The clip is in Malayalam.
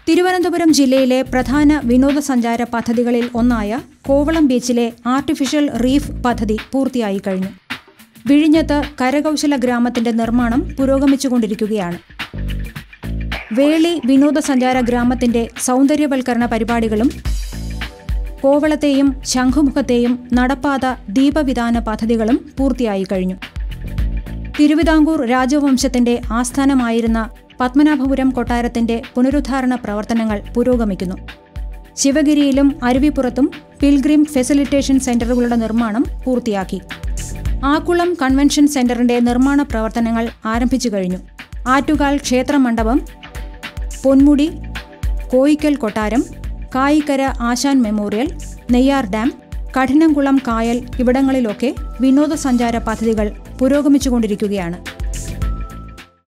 തിരുവനന്തപുരം ജില്ലയിലെ പ്രധാന വിനോദസഞ്ചാര പദ്ധതികളിൽ ഒന്നായ കോവളം ബീച്ചിലെ ആർട്ടിഫിഷ്യൽ റീഫ് പദ്ധതി പൂർത്തിയായി കഴിഞ്ഞു. വിഴിഞ്ഞത്ത് കരകൗശല ഗ്രാമത്തിന്റെ നിർമ്മാണം പുരോഗമിച്ചുകൊണ്ടിരിക്കുകയാണ്. വേളി വിനോദസഞ്ചാര ഗ്രാമത്തിന്റെ സൗന്ദര്യവൽക്കരണ പരിപാടികളും കോവളത്തെയും ശംഖുമുഖത്തെയും നടപ്പാത ദീപവിതാന പദ്ധതികളും പൂർത്തിയായി കഴിഞ്ഞു. തിരുവിതാംകൂർ രാജവംശത്തിന്റെ ആസ്ഥാനമായിരുന്ന പത്മനാഭപുരം കൊട്ടാരത്തിന്റെ പുനരുദ്ധാരണ പ്രവർത്തനങ്ങൾ പുരോഗമിക്കുന്നു. ശിവഗിരിയിലും അരുവിപ്പുറത്തും പിൽഗ്രിം ഫെസിലിറ്റേഷൻ സെന്ററുകളുടെ നിർമ്മാണം പൂർത്തിയാക്കി. ആക്കുളം കൺവെൻഷൻ സെന്ററിന്റെ നിർമ്മാണ പ്രവർത്തനങ്ങൾ ആരംഭിച്ചു കഴിഞ്ഞു. ആറ്റുകാൽ ക്ഷേത്രമണ്ഡപം, പൊന്മുടി, കോയിക്കൽ കൊട്ടാരം, കായിക്കര ആശാൻ മെമ്മോറിയൽ, നെയ്യാർ ഡാം, കഠിനംകുളം കായൽ ഇവിടങ്ങളിലൊക്കെ വിനോദസഞ്ചാര പദ്ധതികൾ പുരോഗമിച്ചുകൊണ്ടിരിക്കുകയാണ്.